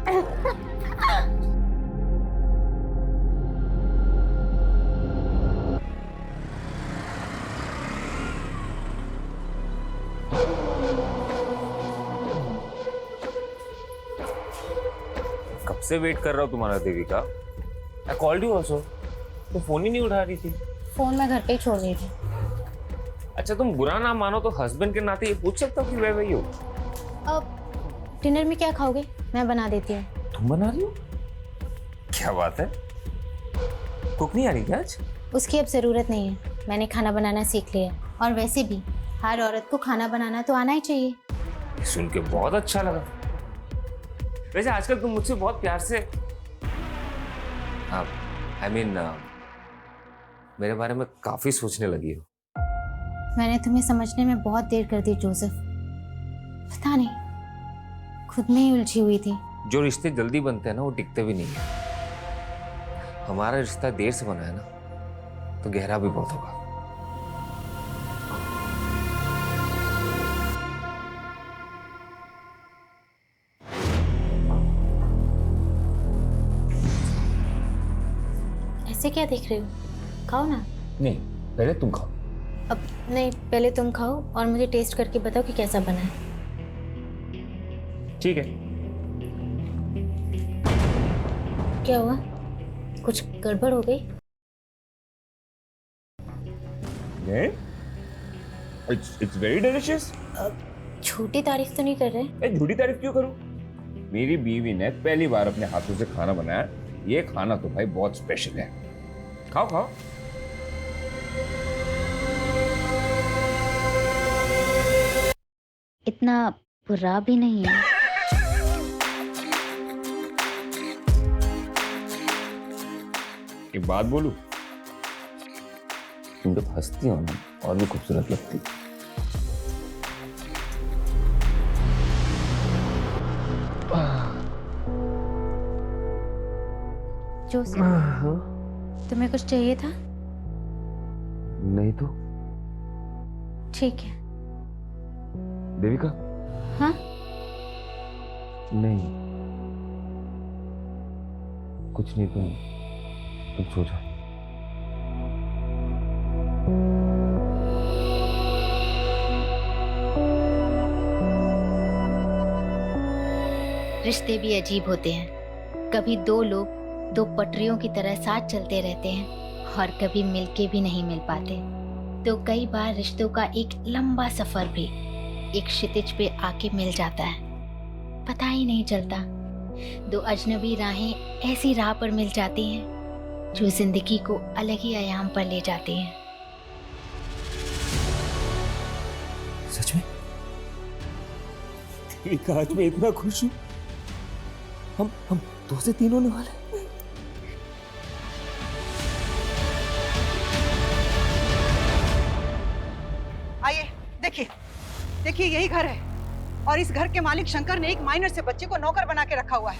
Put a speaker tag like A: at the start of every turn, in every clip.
A: कब से वेट कर रहा हूँ तुम्हारा Devika. I called you also, तो फोन ही नहीं उठा रही थी।
B: फोन मैं घर पे ही छोड़ रही थी।
A: अच्छा तुम बुरा ना मानो तो हस्बैंड के नाते ये पूछ सकता हूँ कि वह वही हो।
B: अब डिनर में क्या खाओगे? मैं बना देती हूँ।
A: तुम बना रही हो? क्या बात है, कुक नहीं आ रही क्या आज?
B: उसकी अब ज़रूरत नहीं है, मैंने खाना बनाना सीख लिया। और वैसे भी हर औरत को खाना बनाना तो आना ही चाहिए।
A: सुन के बहुत अच्छा लगा। वैसे आजकल तुम मुझसे बहुत प्यार से मेरे बारे में काफी सोचने लगी हो।
B: मैंने तुम्हें समझने में बहुत देर कर दी जोसेफ, पता नहीं, खुद में ही उलझी हुई थी।
A: जो रिश्ते जल्दी बनते हैं ना वो टिकते भी नहीं है। हमारा रिश्ता देर से बना है ना तो गहरा भी बहुत होगा।
B: ऐसे क्या देख रहे हो? खाओ ना।
A: नहीं, पहले तुम खाओ।
B: अब नहीं, पहले तुम खाओ और मुझे टेस्ट करके बताओ कि कैसा बना है।
A: ठीक है।
B: क्या हुआ? कुछ गड़बड़ हो गई?
A: It's very delicious.
B: छोटी तारीफ तो नहीं कर रहे?
A: मैं झूठी तारीफ क्यों करूं? मेरी बीवी ने पहली बार अपने हाथों से खाना बनाया। ये खाना तो भाई बहुत स्पेशल है। खाओ खाओ।
B: इतना बुरा भी नहीं है।
A: एक बात बोलूं, तुम जब हंसती हो ना और भी खूबसूरत लगती।
B: जोसेफ, तुम्हें कुछ चाहिए था?
A: नहीं तो
B: ठीक है।
A: देविका।
B: हाँ?
A: नहीं कुछ नहीं, तुम सो जाओ।
B: रिश्ते भी अजीब होते हैं। कभी दो लोग दो पटरियों की तरह साथ चलते रहते हैं और कभी मिलके भी नहीं मिल पाते। तो कई बार रिश्तों का एक लंबा सफर भी एक क्षितिज पे आके मिल जाता है, पता ही नहीं चलता। दो अजनबी राहें ऐसी राह पर मिल जाती हैं जो जिंदगी को अलग ही आयाम पर ले जाती हैं।
A: सच में? आज मैं इतना खुश हूँ। हम दो से तीन होने वाले।
C: आइए, देखिए देखिए, यही घर है और इस घर के मालिक शंकर ने एक माइनर से बच्चे को नौकर बना के रखा हुआ है।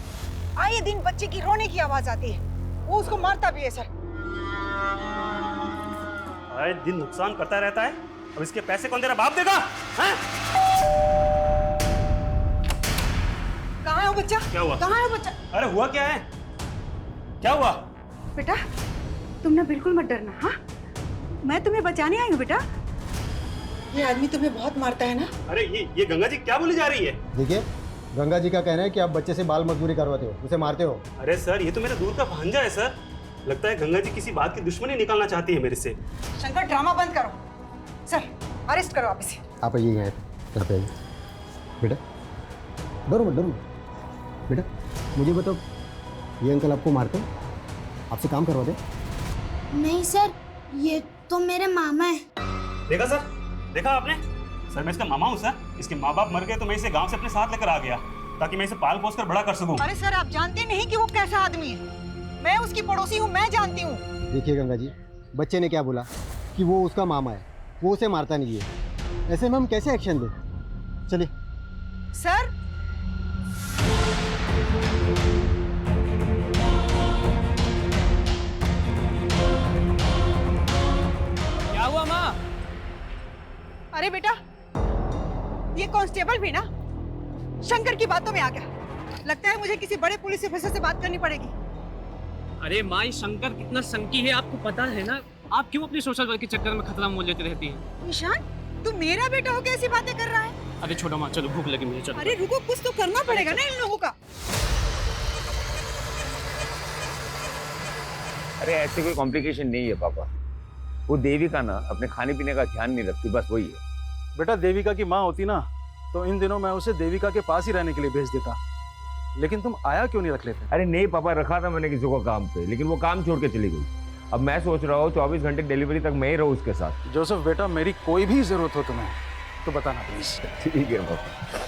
C: आए दिन बच्चे की रोने की आवाज आती है, वो उसको मारता भी है सर।
D: आए दिन नुकसान करता रहता है, अब इसके पैसे कौन तेरा बाप देगा? हैं?
C: कहाँ है वो बच्चा?
D: क्या हुआ?
C: कहाँ है वो बच्चा?
D: अरे हुआ क्या है? क्या हुआ?
C: बेटा तुम ना बिल्कुल मत डरना। हाँ, मैं तुम्हें बचाने आई हूँ बेटा। ये आदमी तुम्हें बहुत मारता है ना।
D: अरे ये गंगा जी क्या बोली जा रही है?
E: देखिए, गंगा जी का कहना है कि आप बच्चे से बाल मजदूरी करवाते हो, उसे मारते हो।
D: अरे सर, ये तो मेरा दूर का भांजा है सर। लगता है गंगा जी किसी बात की दुश्मनी निकालना चाहती है मेरे से।
C: शंकर ड्रामा बंद करो सर, अरेस्ट करो आप इसे।
E: आप आइए यहाँ पे आइए। बेटा डरो मत, डरो मत। बेटा मुझे बताओ, ये अंकल आपको मारते हैं? आपसे काम करवाते?
B: नहीं सर, ये तो मेरे मामा है।
D: देखा सर, देखा आपने? सर मैं इसका मामा हूँ सर। इसके माँ बाप मर गए तो मैं इसे गांव से अपने साथ लेकर आ गया ताकि मैं इसे पाल पोस कर बड़ा कर सकूं।
C: अरे सर, आप जानते नहीं कि वो कैसा आदमी है। मैं उसकी पड़ोसी हूँ, मैं जानती हूँ।
E: देखिए गंगा जी, बच्चे ने क्या बोला कि वो उसका मामा है, वो उसे मारता नहीं है। ऐसे में हम कैसे एक्शन दें? चलिए।
C: सर
F: क्या हुआ माँ?
C: अरे बेटा, ये कांस्टेबल भी ना शंकर की बातों में आ गया। लगता है मुझे किसी बड़े पुलिस ऑफिसर से बात करनी पड़ेगी।
F: अरे माँ, ये शंकर कितना संकी है आपको पता है ना। आप क्यों अपनी सोशल वर्क के चक्कर में खतरा मोल लेती रहती हैं?
C: निशान, तू मेरा बेटा होकर ऐसी बातें कर रहा है?
F: अरे छोड़ो माँ, चलो भूख लगी मुझे, चलो।
C: अरे रुको, कुछ तो करना पड़ेगा ना इन लोगों का।
A: अरे ऐसे कोई कॉम्प्लिकेशन नहीं है पापा। वो देविका ना अपने खाने पीने का ध्यान नहीं रखती, बस वही है।
G: बेटा देविका की माँ होती ना तो इन दिनों मैं उसे देविका के पास ही रहने के लिए भेज देता, लेकिन तुम आया क्यों नहीं रख लेते?
A: अरे नहीं पापा, रखा था मैंने किसी को काम पे, लेकिन वो काम छोड़ के चली गई। अब मैं सोच रहा हूँ 24 घंटे डिलीवरी तक मैं ही रहूँ उसके साथ।
G: जोसेफ बेटा, मेरी कोई भी जरूरत हो तुम्हें तो बताना प्लीज।
A: ठीक है पापा।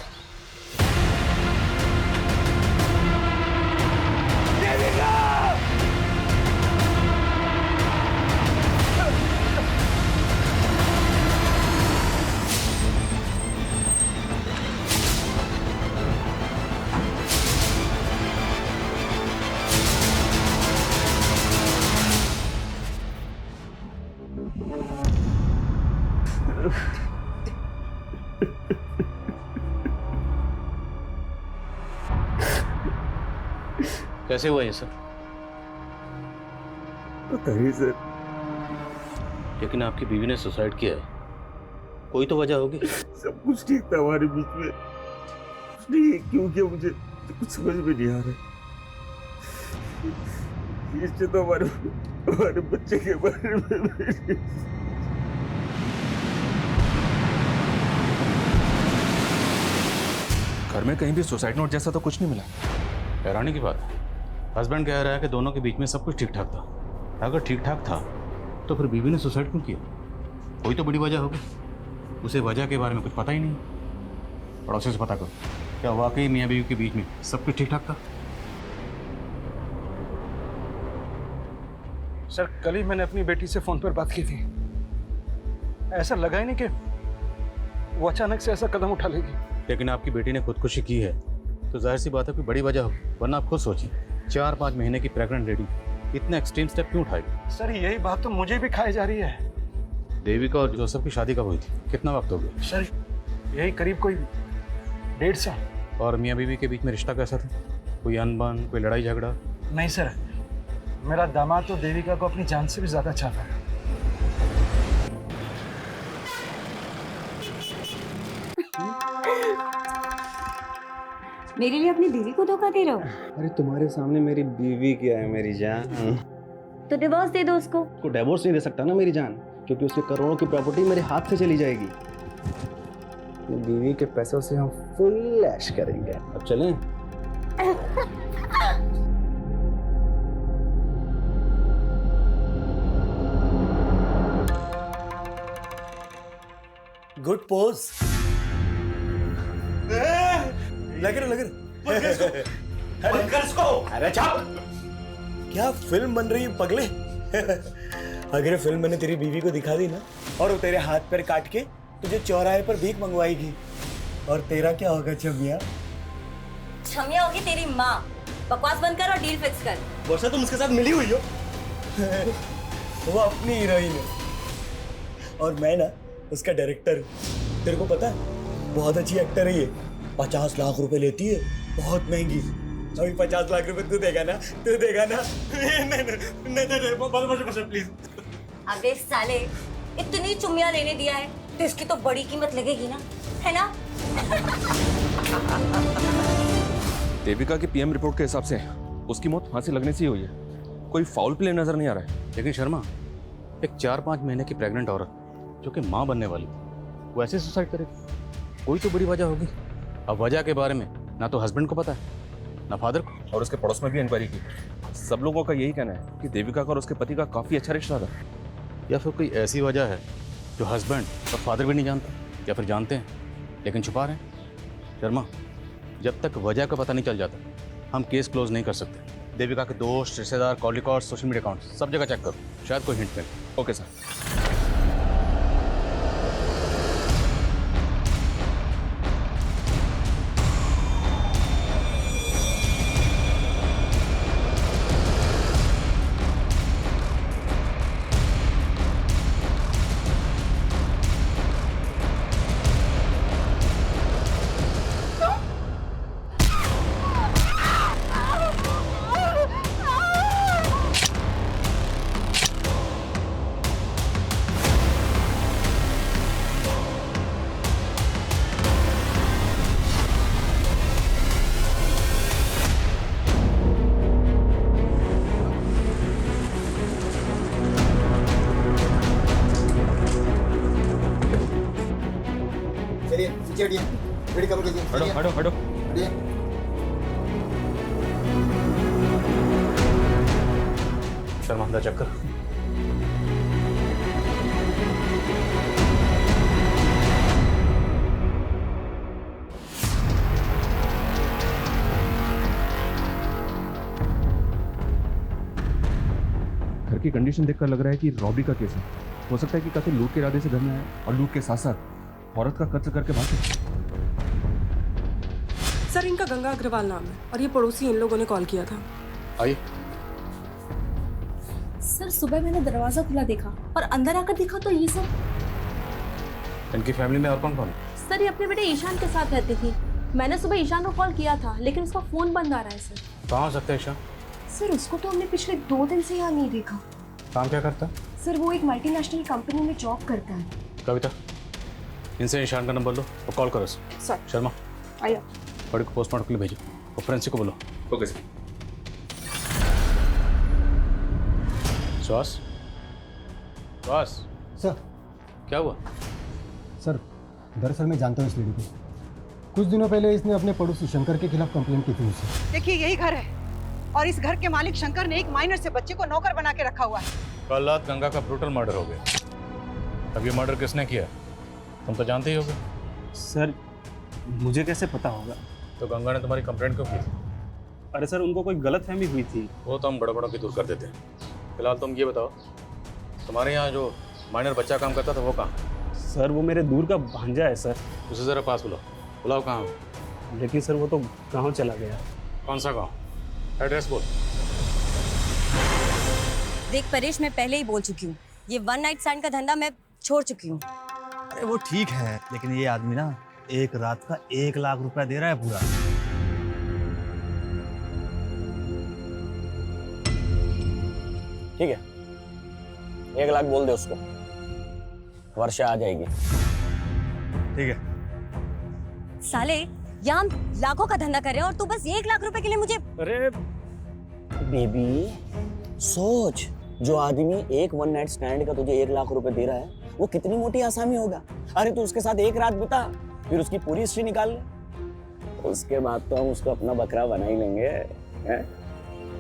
H: कैसे हुआ ये सब?
A: पता नहीं सर।
H: लेकिन आपकी बीवी ने सुसाइड किया है, कोई तो वजह होगी।
A: सब कुछ ठीक था हमारे बीच में, नहीं क्यों किया मुझे कुछ समझ में नहीं आ रहा। इससे तो हमारे बच्चे के बारे में
I: घर में कहीं भी सुसाइड नोट जैसा तो कुछ नहीं मिला।
H: हैरानी की बात है, हस्बैंड कह रहा है कि दोनों के बीच में सब कुछ ठीक ठाक था। अगर ठीक ठाक था तो फिर बीवी ने सुसाइड क्यों किया? कोई तो बड़ी वजह होगी। उसे वजह के बारे में कुछ पता ही नहीं। पड़ोसी से पता करो, क्या वाकई मियाँ बीवी के बीच में सब कुछ ठीक ठाक था?
G: सर, कल ही मैंने अपनी बेटी से फोन पर बात की थी। ऐसा लगा ही नहीं कि वो अचानक से ऐसा कदम उठा लेगी।
H: लेकिन आपकी बेटी ने खुदकुशी की है तो जाहिर सी बात है कोई बड़ी वजह होगी, वरना आप खुद सोचिए 4-5 महीने की प्रेग्नेंट लेडी इतना एक्सट्रीम स्टेप क्यों उठाएगी?
G: सर, यही बात तो मुझे भी खाई जा रही है।
H: देविका और जोसेफ की शादी कब हुई थी? कितना वक्त हो गया?
G: सर, यही करीब कोई 1.5 साल।
H: और मियाँ बीवी के बीच में रिश्ता कैसा था? कोई अनबन, कोई लड़ाई झगड़ा?
G: नहीं सर, मेरा दामाद तो देविका को अपनी जान से भी ज्यादा चाहता है।
J: मेरे लिए अपनी बीवी को धोखा दे रहे हो?
E: अरे तुम्हारे सामने मेरी बीवी क्या है मेरी जान।
J: तो डिवोर्स दे दो उसको।
E: को डिवोर्स नहीं दे सकता ना मेरी जान, क्योंकि उसके करोड़ों की प्रॉपर्टी मेरे हाथ से चली जाएगी। अपनी बीवी के पैसों से हम फुल ऐश करेंगे। अब चलें?
K: Good pose. लग रहा अरे चुप। क्या फिल्म बन रही है पगले? अगर फिल्म मैंने तेरी बीवी को दिखा दी ना और वो तेरे हाथ पैर काट के तुझे चौराहे पर भीख मंगवाएगी, और तेरा क्या होगा छमिया?
J: छमिया होगी तेरी माँ। बकवास बंद कर और डील फिक्स कर।
K: वर्षा, तुम उसके साथ मिली हुई हो? वो अपनी हीरोइन है और मैं ना उसका डायरेक्टर। तेरे को पता है बहुत अच्छी एक्टर है ये। 50 लाख रुपए लेती है, बहुत महंगी। अभी 50 लाख रुपए तू देगा ना? नहीं प्लीज।
J: अबे साले, इतनी चुम्मियां लेने दिया है तो इसकी तो बड़ी कीमत लगेगी ना, है ना?
I: देविका की पीएम रिपोर्ट के हिसाब से उसकी मौत फांसी लगने से ही हुई है। कोई फाउल प्ले नजर नहीं आ रहा है।
H: लेकिन शर्मा, एक 4-5 महीने की प्रेग्नेंट औरत जो कि माँ बनने वाली, वो ऐसे सुसाइड करेगी? कोई तो बड़ी वजह होगी। अब वजह के बारे में ना तो हस्बैंड को पता है ना फादर को।
I: और उसके पड़ोस में भी इंक्वायरी की, सब लोगों का यही कहना है कि देविका का और उसके पति का काफी अच्छा रिश्ता था।
H: या फिर कोई ऐसी वजह है जो हस्बैंड और फादर भी नहीं जानते, या फिर जानते हैं लेकिन छुपा रहे हैं। शर्मा, जब तक वजह का पता नहीं चल जाता हम केस क्लोज नहीं कर सकते। देविका के दोस्त, रिश्तेदार, call record, social media account सब जगह चेक करो, शायद कोई हिंट मिले।
I: Okay sir. हटो।
H: शर्मा अंदर चेक कर।
I: घर की कंडीशन देखकर लग रहा है कि रॉबरी का केस है। हो सकता है कि काफी लूट के इरादे से घर में आया और लूट के साथ साथ औरत का कत्ल करके भागे।
L: सर इनका गंगा अग्रवाल नाम है और ये पड़ोसी इन लोगों ने कॉल किया था।
H: आइए।
M: सर सुबह मैंने दरवाजा खुला देखा और अंदर आकर देखा तो ये सब।
H: इनकी फैमिली में और कौन कौन है?
M: सर ये अपने बेटे ईशान के साथ रहती थी। मैंने सुबह ईशान को कॉल किया था लेकिन उसका फोन बंद आ रहा है सर।
H: कहाँ हो सकता है ईशान?
M: सर उसको तो हमने पिछले 2 दिन से यहाँ नहीं देखा।
H: काम क्या करता?
M: सर वो एक मल्टीनेशनल कंपनी में जॉब करता है।
H: कविता, इनसे ईशान का नंबर लो और कॉल करो सर। शर्मा
L: आइए।
H: बड़ी को पोस्टमार्टम के लिए भेजो और फ्रेंसिक को बोलो।
I: Okay sir.
H: श्वास, श्वास।
E: सर।
H: क्या हुआ?
E: सर दरअसल मैं जानता हूँ इस लेडी को। कुछ दिनों पहले इसने अपने पड़ोसी शंकर के खिलाफ कंप्लेंट की थी मुझसे।
C: देखिए यही घर है और इस घर के मालिक शंकर ने एक माइनर से बच्चे को नौकर बना के रखा हुआ है।
H: कल रात गंगा का ब्रूटल मर्डर हो गया। अब ये मर्डर किसने किया तुम तो जानते ही होगे।
D: सर मुझे कैसे पता होगा?
H: तो गंगा ने तुम्हारी कंप्लेंट क्यों की?
D: अरे सर उनको कोई गलतफहमी हुई थी।
H: वो तो हम बड़ों की दूर कर देते हैं। फिलहाल तुम ये बताओ, तुम्हारे यहाँ जो माइनर बच्चा काम करता था वो कहाँ?
D: सर वो मेरे दूर का भांजा है सर।
H: उसे ज़रा पास बुलाओ। बुलाओ कहाँ?
D: लेकिन सर वो तो गाँव चला गया।
H: कौन सा गाँव? एड्रेस बोल।
J: देख परेश, मैं पहले ही बोल चुकी हूँ, ये वन नाइट स्टैंड का धंधा मैं छोड़ चुकी हूँ।
K: अरे वो ठीक है, लेकिन ये आदमी ना एक रात का 1 लाख रुपया दे रहा है पूरा।
N: ठीक है, 1 लाख बोल दे उसको, वर्षा आ जाएगी।
K: ठीक है।
J: साले यहाँ हम लाखों का धंधा कर रहे हैं और तू बस 1 लाख रुपए के लिए मुझे।
D: अरे
N: बेबी सोच, जो आदमी एक वन नाइट स्टैंड का तुझे 1 लाख रुपए दे रहा है वो कितनी मोटी आसामी होगा। अरे तू उसके साथ एक रात बिता, फिर उसकी पूरी हिस्ट्री निकाल ले, उसके बाद तो हम उसको अपना बकरा बना ही लेंगे,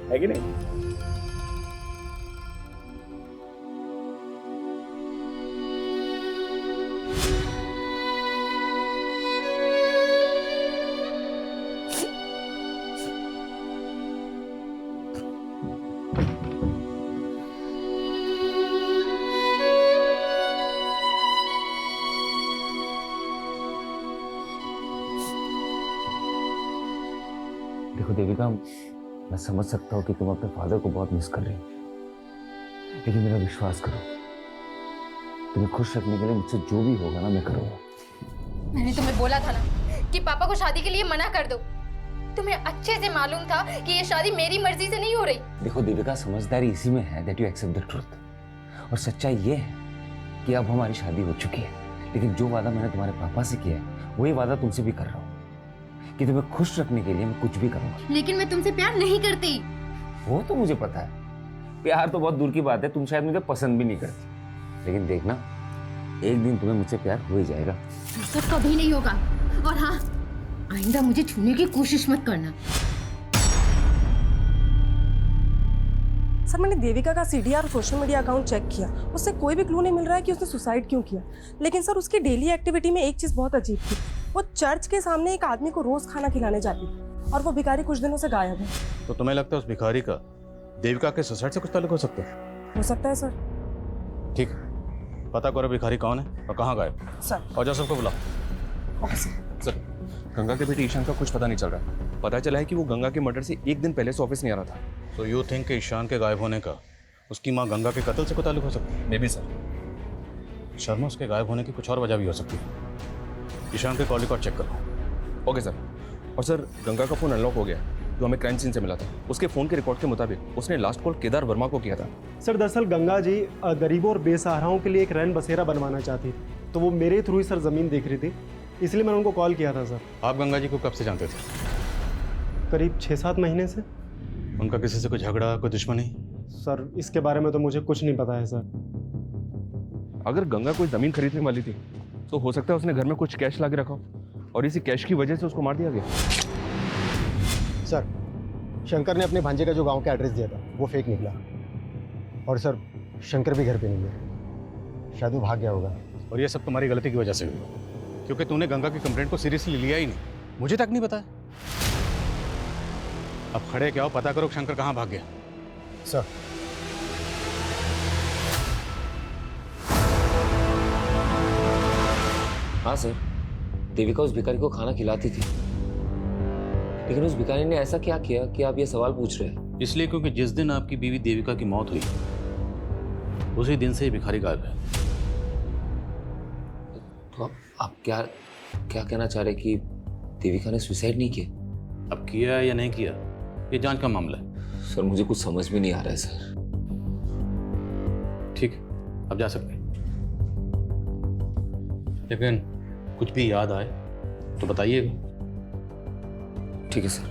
N: है कि नहीं?
A: देखो देविका, मैं समझ सकता हूँ कि तुम अपने फादर को बहुत मिस कर रही हो, लेकिन मेरा विश्वास करो, तुम्हें खुश रखने के लिए मुझसे जो भी होगा ना मैं करूँगा।
B: मैंने तुम्हें बोला था ना कि पापा को शादी के लिए मना कर दो। तुम्हें अच्छे से मालूम था कि ये शादी मेरी मर्जी से नहीं हो रही।
A: देखो देविका, समझदारी इसी में है that you accept the truth, और सच्चाई ये है कि अब हमारी शादी हो चुकी है, लेकिन जो वादा मैंने तुम्हारे पापा से किया है वही वादा तुमसे भी कर रहा हूँ कि तुम्हें खुश रखने के लिए मैं कुछ भी करूँगा।
B: लेकिन मैं तुमसे प्यार नहीं करती।
A: वो तो मुझे पता है, प्यार तो बहुत दूर की बात है, तुम शायद मुझे पसंद भी नहीं करती, लेकिन देखना एक दिन तुम्हें मुझसे प्यार हो ही जाएगा।
B: सब कभी नहीं होगा, और हाँ, आइंदा मुझे छूने की कोशिश मत करना।
L: सर मैंने देविका का सीडीआर और सोशल मीडिया अकाउंट चेक किया, उससे कोई भी क्लू नहीं मिल रहा है कि उसने सुसाइड क्यों किया। लेकिन सर उसकी डेली एक्टिविटी में एक चीज़ बहुत अजीब थी, वो चर्च के सामने एक आदमी को रोज खाना खिलाने जाती थी और वो भिखारी कुछ दिनों से गायब है।
H: तो तुम्हें लगता है उस भिखारी का देविका के सुसाइड से कुछ ताल्लुक हो सकता है?
L: हो सकता है सर।
H: ठीक, पता करो भिखारी कौन है और कहाँ गायब
L: सर।
H: और जा सबको बुलाओ।
L: Okay sir.
I: सर, गंगा के बेटे ईशान का कुछ पता नहीं चल रहा है। पता चला है कि वो गंगा के मर्डर से 1 दिन पहले से ऑफिस नहीं आ रहा था।
H: तो यू थिंक कि ईशान के गायब होने का उसकी माँ गंगा के कत्ल से कोई ताल्लुक हो सकता है?
I: May be sir.
H: शर्मा, उसके गायब होने की कुछ और वजह भी हो सकती है। ईशान के कॉल रिकॉर्ड चेक करो।
I: Okay sir. और सर, गंगा का फोन अनलॉक हो गया जो हमें क्राइम सीन से मिला था। उसके फोन के रिकॉर्ड के मुताबिक उसने लास्ट कॉल केदार वर्मा को किया था।
O: सर दरअसल गंगा जी गरीबों और बेसहाराओं के लिए एक रैन बसेरा बनवाना चाहती थी, तो वो मेरे थ्रू ही सर ज़मीन देख रही थी, इसलिए मैंने उनको कॉल किया था सर।
H: आप गंगा जी को कब से जानते थे?
O: करीब 6-7 महीने से।
H: उनका किसी से कोई झगड़ा, कोई दुश्मनी?
O: सर इसके बारे में तो मुझे कुछ नहीं पता है सर।
I: अगर गंगा कोई ज़मीन खरीदने वाली थी तो हो सकता है उसने घर में कुछ कैश ला के रखा हो। और इसी कैश की वजह से उसको मार दिया गया।
E: सर, शंकर ने अपने भांजे का जो गांव का एड्रेस दिया था वो फेक निकला। और सर, शंकर भी घर पे नहीं है, शायद वो भाग गया होगा।
H: और ये सब तुम्हारी गलती की वजह से हुआ, क्योंकि तूने गंगा की कंप्लेंट को सीरियसली लिया ही नहीं, मुझे तक नहीं बताया। अब खड़े क्या हो, पता करो शंकर कहाँ भाग गया।
E: सर,
A: हाँ सर, देविका उस भिखारी को खाना खिलाती थी, लेकिन उस भिखारी ने ऐसा क्या किया कि आप ये सवाल पूछ रहे हैं?
H: इसलिए क्योंकि जिस दिन आपकी बीवी देविका की मौत हुई उसी दिन से ही भिखारी गायब है।
A: तो आप क्या क्या कहना चाह रहे कि देविका ने सुसाइड नहीं किया?
H: अब किया है या नहीं किया, ये जांच का मामला है।
A: सर, मुझे कुछ समझ में नहीं आ रहा है सर।
H: ठीक है, अब जा सकते हैं, लेकिन कुछ भी याद आए तो बताइएगा।
A: ठीक है सर।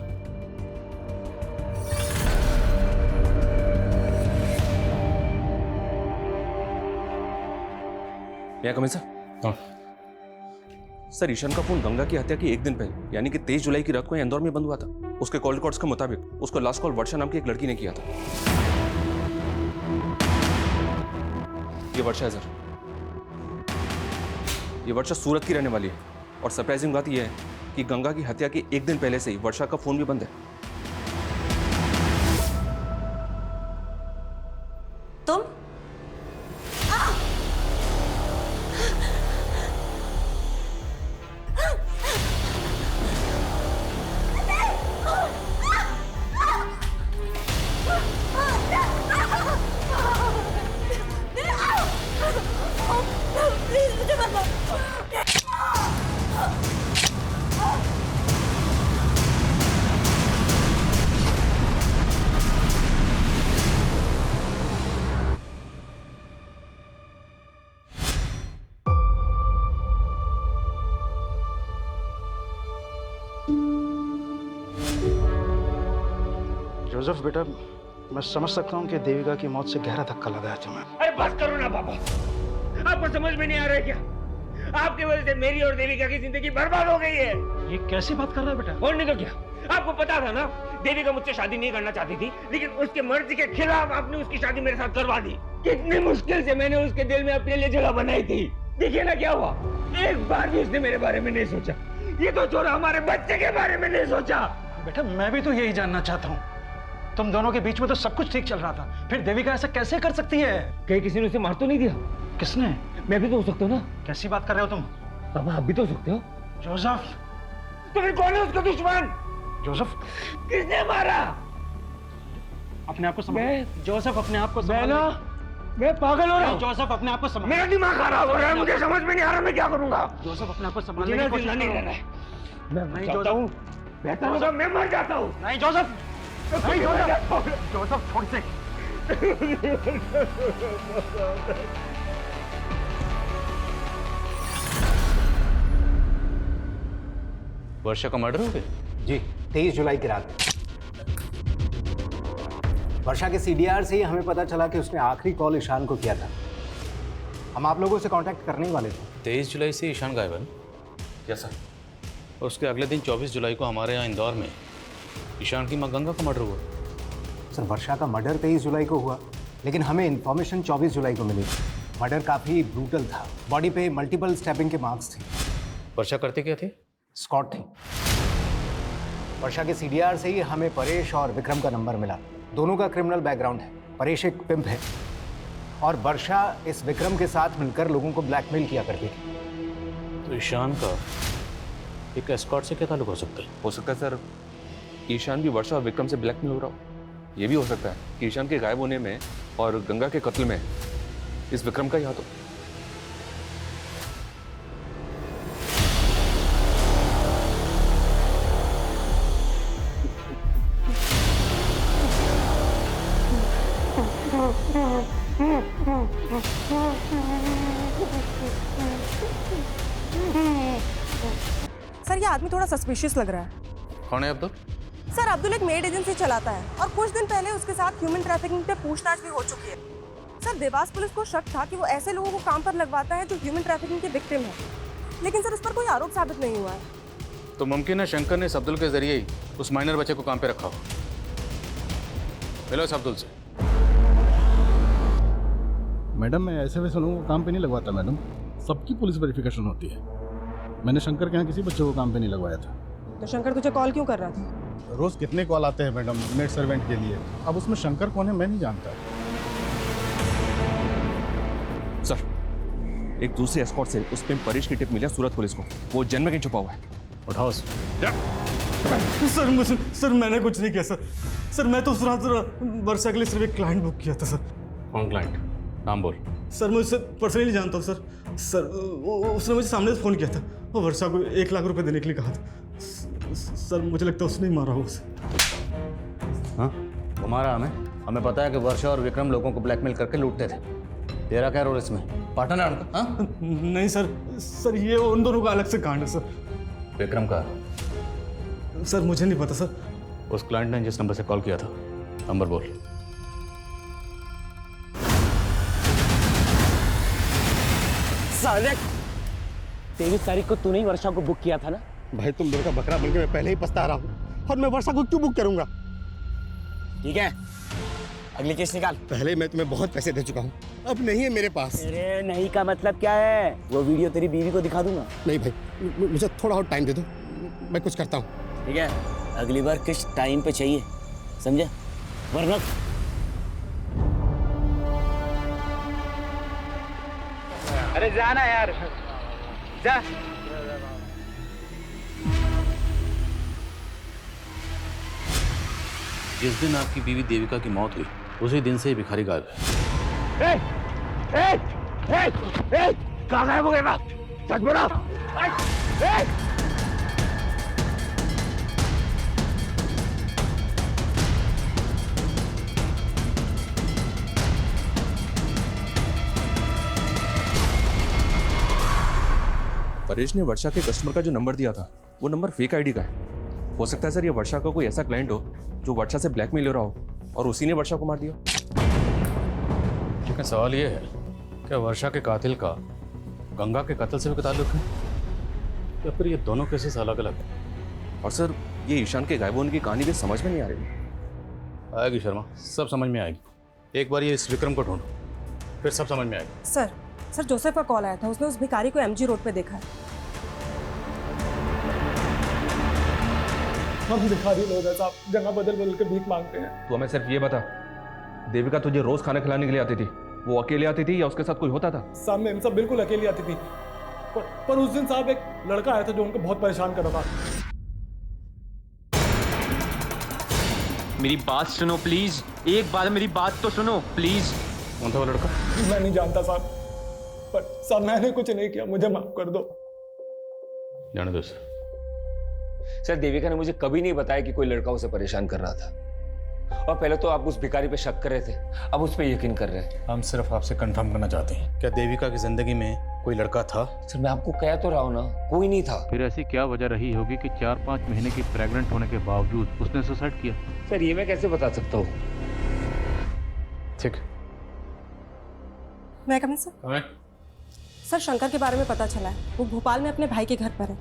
I: क्या कमें सर?
H: हाँ
I: सर, ईशान का फोन गंगा की हत्या की एक दिन पहले यानी कि 23 जुलाई की रात को इंदौर में बंद हुआ था। उसके कॉल रिकॉर्ड्स के मुताबिक उसको लास्ट कॉल वर्षा नाम की एक लड़की ने किया था। ये वर्षा है सर, ये वर्षा सूरत की रहने वाली है। और सरप्राइजिंग बात यह है कि गंगा की हत्या के एक दिन पहले से ही वर्षा का फोन भी बंद है।
J: तुम प्लीज मुझे बताओ।
G: जोसेफ बेटा, मैं समझ सकता हूँ कि देविका की मौत से गहरा धक्का लगा है तुम्हें।
F: अरे बस करो ना पापा, आपको समझ में नहीं आ रहा है क्या? आपकी वजह से मेरी और देविका की जिंदगी बर्बाद हो गई है।
G: ये कैसी बात कर रहा है बेटा?
F: और नहीं तो क्या, आपको पता था ना देविका मुझसे शादी नहीं करना चाहती थी, लेकिन उसके मर्जी के खिलाफ आपने उसकी शादी मेरे साथ करवा दी। कितनी मुश्किल से मैंने उसके दिल में अपने लिए जगह बनाई थी। देखिए ना क्या हुआ, एक बार भी उसने मेरे बारे में नहीं सोचा। ये तो छोड़ा, हमारे बच्चे के बारे में नहीं सोचा।
G: बेटा, मैं भी तो यही जानना चाहता हूँ। तुम दोनों के बीच में तो सब कुछ ठीक चल रहा था, फिर देविका ऐसा कैसे कर सकती है?
F: कहीं किसी ने उसे मार तो नहीं दिया?
G: किसने?
F: मैं भी तो हो सकता हूँ ना।
G: कैसी बात कर रहे हो तुम?
F: पापा आप भी तो हो सकते हो।
G: जोसेफ,
F: तो फिर कौन है उसका दुश्मन?
G: जोसेफ,
F: किसने मारा?
G: अपने आप को संभाल। जोसेफ, अपने आप को संभाल।
F: मैं पागल हो रहा हूँ।
G: जोसेफ, अपने आप को संभाल।
F: मेरा दिमाग खराब हो रहा है, मुझे समझ में नहीं आ रहा मैं क्या करूँगा।
G: जोसेफ, अपने आप को
F: मुझे
G: संभालने
F: ना
G: की कोशिश
F: जिंदा नहीं
G: करो।
F: रहना है। मैं
G: नहीं
F: चाहता हूँ, बेहतर होगा मैं मर जाता हूँ।
G: नहीं जोसेफ, नहीं जोसेफ, जोसेफ छोड़ से।
H: वर्षा का मर्डर हो गया?
E: जी, 23 जुलाई की रात। वर्षा के सीडीआर से ही हमें पता चला कि उसने आखिरी कॉल ईशान को किया था। हम आप लोगों से कांटेक्ट करने ही वाले थे।
H: 23 जुलाई से ईशान गायब है?
I: Yes sir.
H: और उसके अगले दिन 24 जुलाई को हमारे यहाँ इंदौर में ईशान की माँ गंगा का मर्डर हुआ।
E: सर, वर्षा का मर्डर 23 जुलाई को हुआ, लेकिन हमें इन्फॉर्मेशन 24 जुलाई को मिली। मर्डर काफ़ी ब्रूटल था, बॉडी पे मल्टीपल स्टैबिंग के मार्क्स थे।
H: वर्षा करते क्या थे?
E: स्कॉट थी। वर्षा के सीडीआर से ही हमें परेश और विक्रम का नंबर मिला। दोनों का क्रिमिनल बैकग्राउंड है। परेश एक पिम्प है और वर्षा इस विक्रम के साथ मिलकर लोगों को ब्लैकमेल किया करती थी।
H: तो ईशान का एक एस्कॉर्ट से क्या ताल्लुक हो सकता है?
I: हो सकता है सर ईशान भी वर्षा और विक्रम से ब्लैकमेल हो रहा हो। ये भी हो सकता है कि ईशान के गायब होने में और गंगा के कत्ल में इस विक्रम का ही हाथ हो।
L: सर, ये आदमी थोड़ा सस्पिशियस लग रहा है।
H: कौन है अब्दुल?
L: सर, अब्दुल एक मेड एजेंसी चलाता है और कुछ दिन पहले उसके साथ ह्यूमन ट्रैफिकिंग पे पूछताछ भी हो चुकी है। सर, देवास पुलिस को शक था कि वो ऐसे लोगों को काम पर लगवाता है जो ह्यूमन ट्रैफिकिंग के विक्टिम है, लेकिन सर उस पर कोई आरोप साबित नहीं हुआ है।
H: तो मुमकिन है शंकर ने इस अब्दुल के जरिए ही उस माइनर बच्चे को काम पे रखा हो। मिलो इस अब्दुल से।
P: मैडम, मैं ऐसे वैसे लोगों को काम पे नहीं लगवाता मैडम, सबकी पुलिस वेरिफिकेशन होती है। मैंने शंकर के यहाँ किसी बच्चे को काम पे नहीं लगवाया था।
L: तो शंकर तुझे कॉल क्यों कर रहा था?
P: रोज कितने कॉल आते हैं मैडम नेट सर्वेंट के लिए, अब उसमें शंकर कौन है मैं नहीं जानता।
I: सर, एक दूसरे एस्कॉर्ट से उस पे परेश की टिप मिली है सूरत पुलिस को। वो जन्म में कहीं छुपा हुआ है।
H: उठाओ
K: सर मैंने कुछ नहीं किया सर मैं तो उस रात वर्षा के लिए सिर्फ एक क्लाइंट बुक किया था सर।
H: कौन क्लाइंट? नाम बोल।
K: सर मैं उससे पर्सनली जानता हूँ सर उसने मुझे सामने से फ़ोन किया था, वो वर्षा को 1 लाख रुपए देने के लिए कहा था। सर मुझे लगता है उसने ही मारा हो उसे।
E: हाँ, तुम्हारा हमें पता है कि वर्षा और विक्रम लोगों को ब्लैकमेल करके लूटते थे। तेरा क्या रोल इसमें? पार्टनर है उनका? हाँ?
K: नहीं सर ये उन दोनों का अलग से कांड है सर।
H: विक्रम का?
K: सर मुझे नहीं पता सर।
H: उस क्लाइंट ने जिस नंबर से कॉल किया था, नंबर बोल।
N: साले 23 तारीख को तूने ही वर्षा को बुक किया था ना?
P: भाई तुम लोगों का बकरा बनके मैं पहले ही पछता रहा हूँ, और मैं वर्षा को क्यों बुक करूंगा?
N: ठीक है, अगली केस निकाल।
P: पहले मैं तुम्हें बहुत पैसे दे चुका हूँ, अब नहीं है मेरे पास।
N: अरे नहीं का मतलब क्या है? वो वीडियो तेरी बीवी को दिखा दूंगा।
P: नहीं भाई, मुझे थोड़ा और टाइम दे दो, मैं कुछ करता हूँ।
N: ठीक है, अगली बार किस टाइम पे चाहिए, समझे? वरना
F: अरे जाना यार, जा।
H: जिस दिन आपकी बीवी देविका की मौत हुई उसी दिन से ही भिखारी गायब है।
F: कहाँ गायब हो गया? सच बोलो।
I: परेश ने वर्षा के कस्टमर का जो नंबर दिया था वो नंबर फेक आईडी का है। हो सकता है सर ये वर्षा का कोई ऐसा क्लाइंट हो जो वर्षा से ब्लैकमेल हो रहा हो और उसी ने वर्षा को मार दिया।
H: लेकिन सवाल ये है, क्या वर्षा के कातिल का गंगा के कत्ल से भी ताल्लुक है, या फिर ये दोनों केसेस अलग अलग हैं?
I: और सर ये ईशान के गायब होने की कहानी भी समझ में नहीं आ रही।
H: आएगी शर्मा, सब समझ में आएगी। एक बार ये इस विक्रम को ढूंढो, फिर सब समझ में आएगी।
L: सर जोसेफ का कॉल आया था, उसने उस भिखारी को एमजी रोड पे देखा है।
O: हम भिखारी लोग हैं साहब, जगह बदल बदल के भीख मांगते हैं।
I: तो हमें सिर्फ ये बता, देविका तुझे रोज खाना खिलाने के लिए आती थी, वो अकेले आती थी या उसके साथ कोई होता था?
O: साहब मैम सब बिल्कुल अकेली आती थी, पर उस दिन साहब एक लड़का आया था जो उनको बहुत परेशान कर रहा था।
F: मेरी बात सुनो प्लीज, एक बार मेरी बात तो सुनो प्लीज।
H: कौन था वो लड़का?
O: मैं नहीं जानता साहब, पर साहब मैंने कुछ नहीं किया, मुझे माफ कर दो।
H: जाने दो
A: सर। देविका ने मुझे कभी नहीं बताया कि कोई लड़का उसे परेशान कर रहा था, और पहले तो आप उस भिखारी पे शक कर रहे थे, अब उस पर यकीन कर रहे हैं।
H: हम सिर्फ आपसे कंफर्म करना चाहते हैं, क्या देविका की जिंदगी में कोई लड़का था?
A: सर मैं आपको कह तो रहा हूँ ना, कोई नहीं था।
H: फिर ऐसी क्या वजह रही होगी कि 4-5 महीने की प्रेग्नेंट होने के बावजूद उसने सुसाइड किया?
A: सर ये मैं कैसे बता सकता हूँ?
H: ठीक,
L: मैं कमिंग सर? सर शंकर के बारे में पता चला है, वो भोपाल में अपने भाई के घर पर है।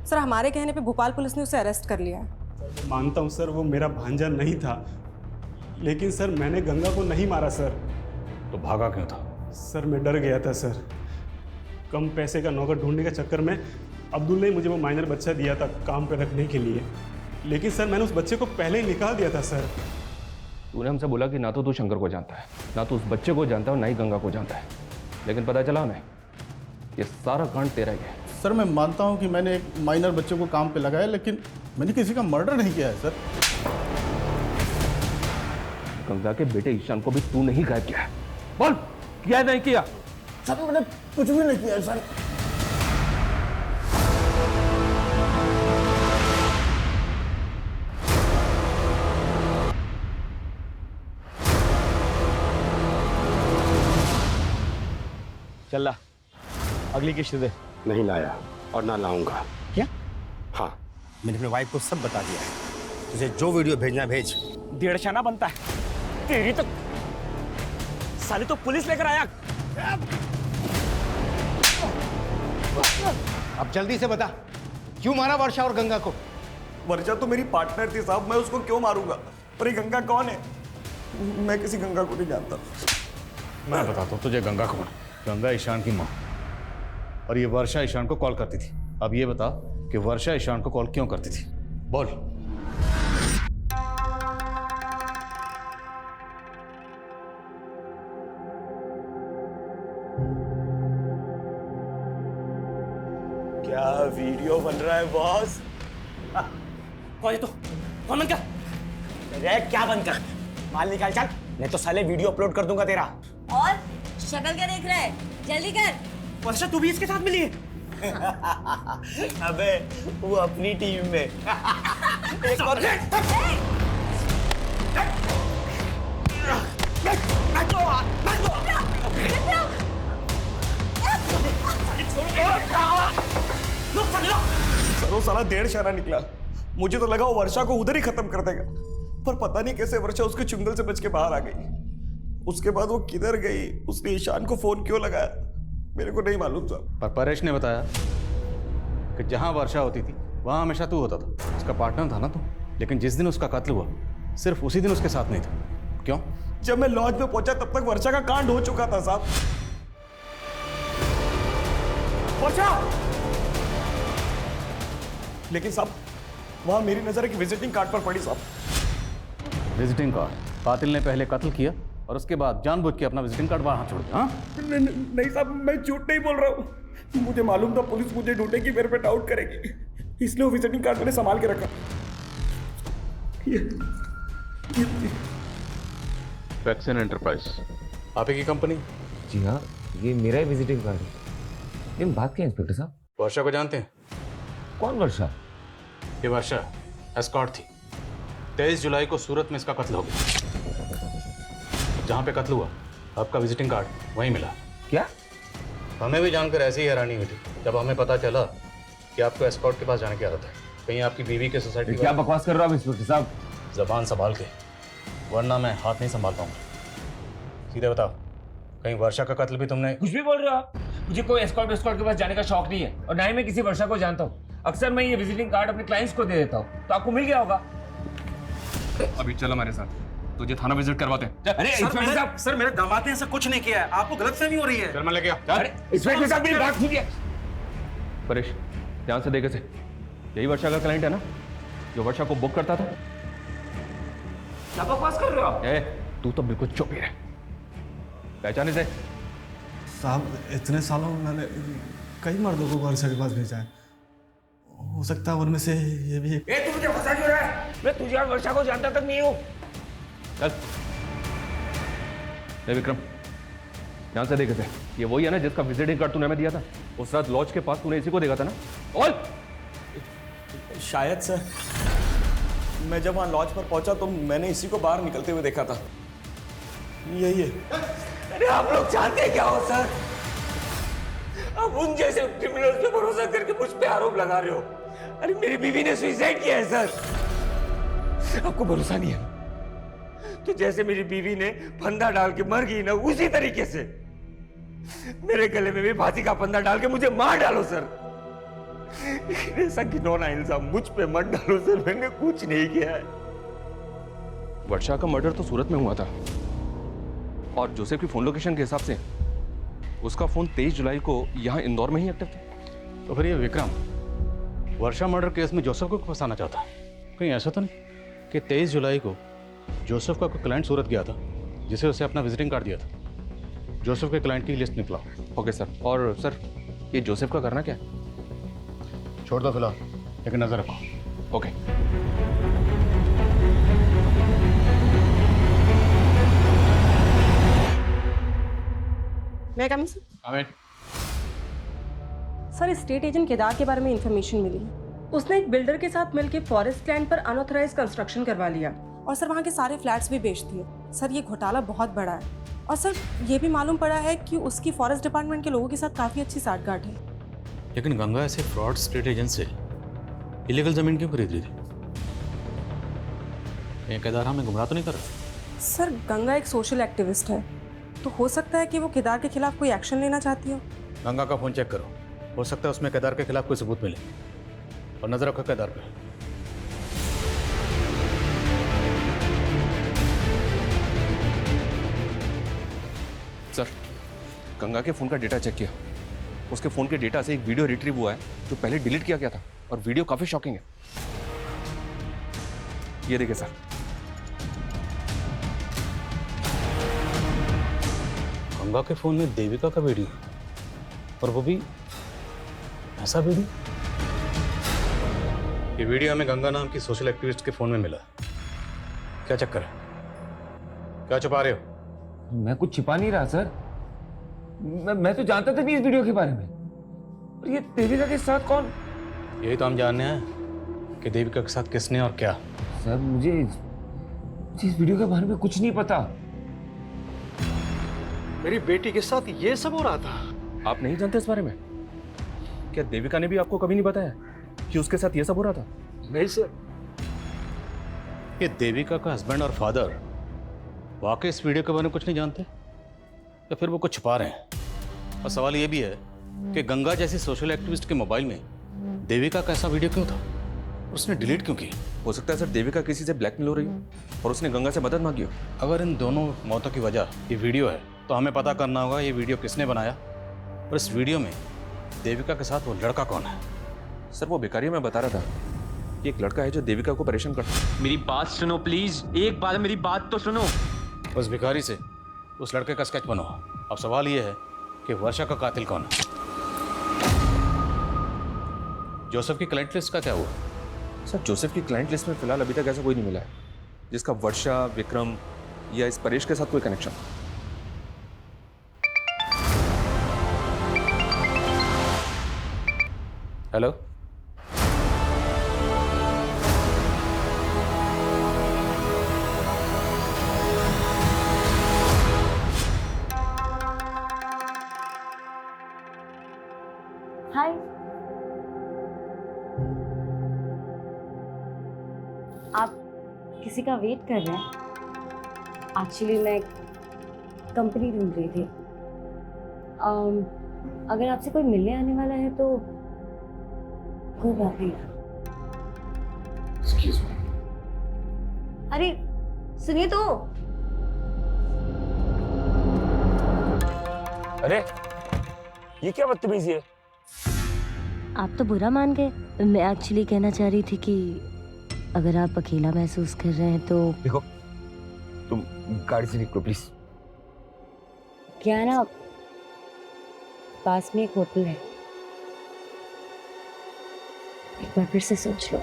L: सर हमारे कहने पे भोपाल पुलिस ने उसे अरेस्ट कर लिया है।
O: मानता हूँ सर वो मेरा भांजा नहीं था, लेकिन सर मैंने गंगा को नहीं मारा सर।
H: तो भागा क्यों था?
O: सर मैं डर गया था सर, कम पैसे का नौकर ढूंढने के चक्कर में अब्दुल ने मुझे वो माइनर बच्चा दिया था काम पे रखने के लिए, लेकिन सर मैंने उस बच्चे को पहले ही निकाल दिया था सर।
I: तूने हमसे बोला कि ना तो तू शंकर को जानता है, ना तो उस बच्चे को जानता है, और ना ही गंगा को जानता है, लेकिन पता चला हमें ये सारा कांड तेरा ही है।
P: सर मैं मानता हूँ कि मैंने एक माइनर बच्चे को काम पे लगाया, लेकिन मैंने किसी का मर्डर नहीं किया है सर।
I: गंगा के बेटे ईशान को भी तू नहीं गायब किया है? बोल, किया नहीं किया?
K: सर मैंने कुछ भी नहीं किया सर।
N: चल ला, अगली किस्त दे।
P: नहीं लाया और ना लाऊंगा।
N: क्या?
P: हाँ, मैंने अपने वाइफ को सब बता दिया है, तुझे जो वीडियो भेजना भेज।
N: 1.5 आना बनता है तेरी तो, साली तो पुलिस लेकर आया।
E: अब जल्दी से बता, क्यों मारा वर्षा और गंगा को?
K: वर्षा तो मेरी पार्टनर थी साहब, मैं उसको क्यों मारूंगा? और ये गंगा कौन है? मैं किसी गंगा को नहीं जानता।
H: मैं बताता हूँ तुझे गंगा कौन है। गंगा ईशान की माँ, और ये वर्षा ईशान को कॉल करती थी। अब ये बता कि वर्षा ईशान को कॉल क्यों करती थी, बोल।
K: क्या वीडियो बन रहा है बॉस?
N: कौन है तू? कौन बंद कर? अरे क्या बंद कर? माल निकाल चल, नहीं तो साले वीडियो अपलोड कर दूंगा तेरा।
J: और शक्ल क्या देख रहा है? जल्दी कर।
N: वर्षा तू भी इसके साथ मिली है? अबे वो अपनी टीम में। एक और
K: सरो साला 1.5 शाना निकला। मुझे तो लगा वो वर्षा को उधर ही खत्म कर देगा, पर पता नहीं कैसे वर्षा उसके चुंगल से बच के बाहर आ गई। उसके बाद वो किधर गई, उसने ईशान को फोन क्यों लगाया, मेरे को नहीं मालूम था।
H: पर परेश ने बताया कि जहां वर्षा होती थी वहां हमेशा तू होता था, उसका पार्टनर था ना तू। लेकिन जिस दिन उसका कत्ल हुआ सिर्फ उसी दिन उसके साथ नहीं था। क्यों?
K: जब मैं लॉज में पहुंचा तब तक वर्षा का कांड हो चुका था साहब। वर्षा! लेकिन साहब वहां मेरी नजर एक विजिटिंग कार्ड पर पड़ी साहब।
H: Visiting card? कातिल ने पहले कत्ल किया और उसके बाद जानबूझ के अपना विजिटिंग कार्ड वहां छोड़ दिया। हाँ?
K: नहीं साहब, मैं झूठ नहीं बोल रहा हूँ। मुझे मालूम था पुलिस मुझे ढूंढेगी, मेरे पे डाउट करेगी, इसलिए वो विजिटिंग कार्ड मैंने संभाल के रखा।
H: वैक्सीन एंटरप्राइज आप ही की कंपनी?
A: जी हाँ, ये मेरा ही विजिटिंग कार्ड है। लेकिन बात क्या है इंस्पेक्टर साहब?
H: वर्षा को जानते हैं?
A: कौन वर्षा?
H: ये वर्षा एस्कॉर्ट थी। 23 जुलाई को सूरत में इसका कत्ल हो गया। जहाँ पे कत्ल हुआ आपका विजिटिंग कार्ड वहीं मिला।
A: क्या?
H: हमें भी जानकर ऐसी ही हैरानी हुई थी जब हमें पता चला कि आपको एस्कॉर्ट के पास जाने की आदत है। कहीं आपकी बीवी के सोसाइटी?
A: क्या बकवास कर रहे हो आप इंस्पेक्टर साहब?
H: जबान संभाल के, वरना मैं हाथ नहीं संभाल पाऊंगा। सीधे बताओ, कहीं वर्षा का कत्ल भी तुमने?
F: कुछ भी बोल रहे हो आप? मुझे कोई एस्कॉर्ट के पास जाने का शौक नहीं है, और ना ही मैं किसी वर्षा को जानता हूँ। अक्सर मैं ये विजिटिंग कार्ड अपने क्लाइंट्स को दे देता हूँ, तो आपको मिल गया होगा।
I: अभी चलो हमारे साथ, तुझे थाना विजिट करवाते हैं।
F: अरे इंस्पेक्टर साहब,
G: सर मेरे दामाद ने ऐसा कुछ नहीं किया है, आपको गलतफहमी हो रही है।
H: चल मैं लेके आ।
F: अरे इंस्पेक्टर साहब मेरी बात सुनिए।
I: परेश ध्यान से देखे से, यही वर्षा का क्लाइंट है ना जो वर्षा को बुक करता था?
F: क्या बकवास कर रहे हो आप?
I: तू तो बिल्कुल चुप ही रह। पहचाने से?
K: साहब इतने सालों में मैंने कई मर्दों को वर्षा के पास भेजा है, हो सकता है उनमें से ये भी एक।
F: तू मुझे फंसा क्यों रहा है? मैं तुझे और वर्षा को जानता तक नहीं हूँ।
I: चल विक्रम, ध्यान से देखे थे, ये वही है ना जिसका विजिटिंग कार्ड तूने हमें दिया था? उस रात लॉज के पास तूने इसी को देखा था ना? और
K: शायद सर, मैं जब वहाँ लॉज पर पहुंचा तो मैंने इसी को बाहर निकलते हुए देखा था। यही है।
F: अरे आप लोग जानते क्या हो सर? आप उन जैसे क्रिमिनल्स पे भरोसा करके मुझ पे आरोप लगा रहे हो। अरे मेरी बीवी ने सुसाइड किया है सर। आपको भरोसा नहीं है तो जैसे मेरी बीवी ने फंदा डाल के मर गई ना, उसी तरीके से मेरे गले में भी फांसी का फंदा डाल के मुझे मार डालो सर। ऐसा घिनौना इल्जाम मुझ पे मत डालो सर, मैंने कुछ नहीं किया है।
I: वर्षा का मर्डर तो सूरत में हुआ था, और जोसेफ की फोन लोकेशन के हिसाब से उसका फोन 23 जुलाई को यहाँ इंदौर में ही एक्टिव था।
H: तो फिर ये विक्रम वर्षा मर्डर केस में जोसेफ को फंसाना चाहता? कहीं ऐसा तो नहीं कि 23 जुलाई को जोसेफ का कोई क्लाइंट सूरत गया था जिसे उसे अपना विजिटिंग कार्ड दिया था? जोसेफ के क्लाइंट की लिस्ट निकला।
I: Okay sir. और सर ये जोसेफ का करना क्या है?
H: छोड़ दो फिलहाल, लेकिन नजर रखो।
I: ओके।
L: मैं कम सर, स्टेट एजेंट केदार के बारे में इंफॉर्मेशन मिली है। उसने एक बिल्डर के साथ मिलकर फॉरेस्ट लैंड पर अनऑथराइज कंस्ट्रक्शन करवा लिया, और सर वहाँ के सारे फ्लैट्स भी बेच दिए। सर ये घोटाला बहुत बड़ा है, और सर ये भी मालूम पड़ा है कि उसकी फॉरेस्ट डिपार्टमेंट के लोगों के साथ काफ़ी अच्छी साठगांठ है।
H: लेकिन गंगा ऐसे फ्रॉड स्टेट एजेंट से इलीगल जमीन क्यों खरीद रही थी? ये केदार हमें गुमराह तो नहीं कर रहा?
L: सर गंगा एक सोशल एक्टिविस्ट है, तो हो सकता है कि वो केदार के खिलाफ कोई एक्शन लेना चाहती हो।
H: गंगा का फोन चेक करो, हो सकता है उसमें केदार के खिलाफ कोई सबूत मिले। और नजर रखो केदार पे।
I: सर, गंगा के फ़ोन का डेटा चेक किया। उसके फ़ोन के डेटा से एक वीडियो रिट्रीव हुआ है जो पहले डिलीट किया गया था, और वीडियो काफ़ी शॉकिंग है। ये देखिए सर।
H: गंगा के फ़ोन में देविका का वीडियो, और वो भी ऐसा वीडियो। ये वीडियो हमें गंगा नाम की सोशल एक्टिविस्ट के फ़ोन में मिला। क्या चक्कर है? क्या छुपा रहे हो?
A: मैं कुछ छिपा नहीं रहा सर। मैं तो जानता था नहीं इस वीडियो के बारे में। और ये देविका के साथ कौन?
H: यही तो हम जानने हैं कि देविका के साथ किसने और क्या।
A: सर मुझे इस वीडियो के बारे में कुछ नहीं पता।
G: मेरी बेटी के साथ ये सब हो रहा था।
I: आप नहीं जानते इस बारे में? क्या देविका ने भी आपको कभी नहीं बताया कि उसके साथ ये सब हो रहा था?
G: नहीं सर।
H: ये देविका का हस्बैंड और फादर वाकई इस वीडियो के बारे में कुछ नहीं जानते, या फिर वो कुछ छुपा रहे हैं? और सवाल ये भी है कि गंगा जैसी सोशल एक्टिविस्ट के मोबाइल में देविका का ऐसा वीडियो क्यों था? उसने डिलीट क्यों की?
I: हो सकता है सर देविका किसी से ब्लैकमेल हो रही हो और उसने गंगा से मदद मांगी हो।
H: अगर इन दोनों मौतों की वजह ये वीडियो है तो हमें पता करना होगा ये वीडियो किसने बनाया, और इस वीडियो में देविका के साथ वो लड़का कौन है।
I: सर वो भिखारी मैं बता रहा था कि एक लड़का है जो देविका को परेशान करता है।
F: मेरी बात सुनो प्लीज, एक बार मेरी बात तो सुनो।
H: उस भिखारी से उस लड़के का स्केच बनो। अब सवाल ये है कि वर्षा का कातिल कौन है? जोसेफ की क्लाइंट लिस्ट का क्या हुआ?
I: सर जोसेफ की क्लाइंट लिस्ट में फिलहाल अभी तक ऐसा कोई नहीं मिला है जिसका वर्षा, विक्रम या इस परेश के साथ कोई कनेक्शन।
H: हेलो,
J: हाय। आप किसी का वेट कर रहे हैं? एक्चुअली मैं कंपनी ढूंढ रही थी। अगर आपसे कोई मिलने आने वाला है तो कोई बात नहीं।
I: Excuse me.
J: अरे सुनिए तो।
N: अरे ये क्या बदतमीजी है?
J: आप तो बुरा मान गए। मैं एक्चुअली कहना चाह रही थी कि अगर आप अकेला महसूस कर रहे हैं तो
A: देखो तुम गाड़ी से निकलो प्लीज।
J: क्या है ना, पास में एक होटल है, एक बार फिर से सोच लो।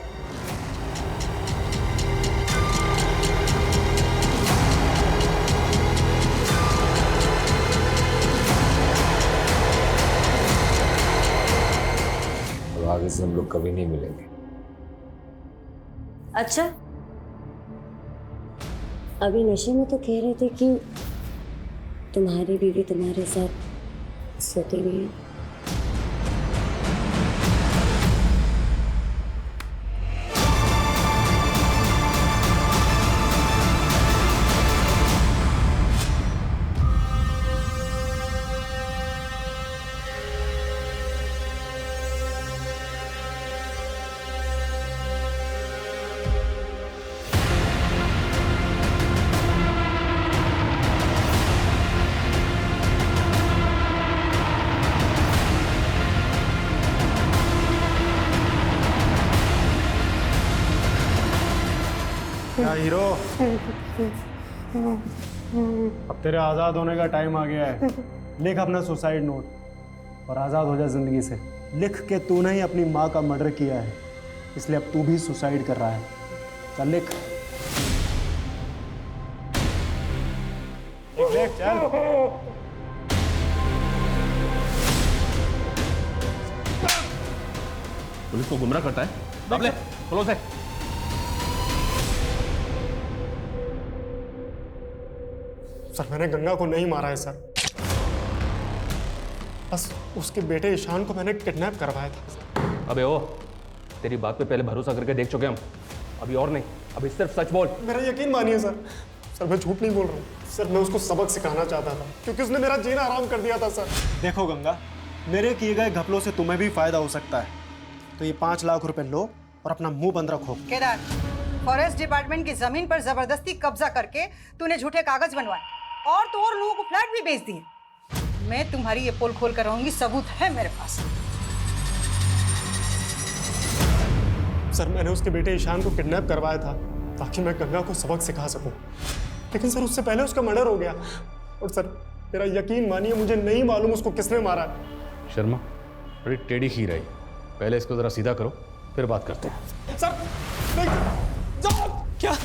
A: अब आगे से हम लोग कभी नहीं मिलेंगे।
J: अच्छा, अभी नशे में तो कह रहे थे कि तुम्हारी बीवी तुम्हारे साथ सोती नहीं है।
O: क्या हीरो, अब तेरे आज़ाद होने का टाइम आ गया है। लिख अपना सुसाइड नोट और आज़ाद हो जा जिंदगी से। लिख के तूने ही अपनी माँ का मर्डर किया है, इसलिए अब तू भी सुसाइड कर रहा है। चल लिख, लिख चल।
I: पुलिस को गुमराह करता है। अब ले, क्लोज है।
O: सर मैंने गंगा को नहीं मारा है सर, बस उसके बेटे ईशान को मैंने किडनैप करवाया था।
I: अबे ओ, तेरी बात पे पहले भरोसा करके देख चुके हम, अभी और नहीं। अभी सिर्फ सच बोल।
O: मेरा यकीन मानिए सर, सर मैं झूठ नहीं बोल रहा हूँ। सर मैं उसको सबक सिखाना चाहता था क्योंकि उसने मेरा जीना आराम कर दिया था सर। देखो गंगा, मेरे किए गए घपलों से तुम्हें भी फायदा हो सकता है, तो ये 5 लाख रुपए लो और अपना मुंह बंद रखो।
C: केदार, फॉरेस्ट डिपार्टमेंट की जमीन पर जबरदस्ती कब्जा करके तूने झूठे कागज बनवाए और तो और लोगों को फ्लैट भी बेच दिए। मैं तुम्हारी ये पोल खोल कर रहूंगी, सबूत है मेरे पास।
O: सर, मैंने उसके बेटे ईशान को किडनैप करवाया था ताकि मैं गंगा को सबक सिखा सकूं, लेकिन सर उससे पहले उसका मर्डर हो गया। और सर मेरा यकीन मानिए, मुझे नहीं मालूम उसको किसने मारा है।
H: शर्मा, बड़ी टेढ़ी खीर है, पहले इसको जरा सीधा करो फिर बात करते हैं।
O: सर नहीं, जाओ। क्या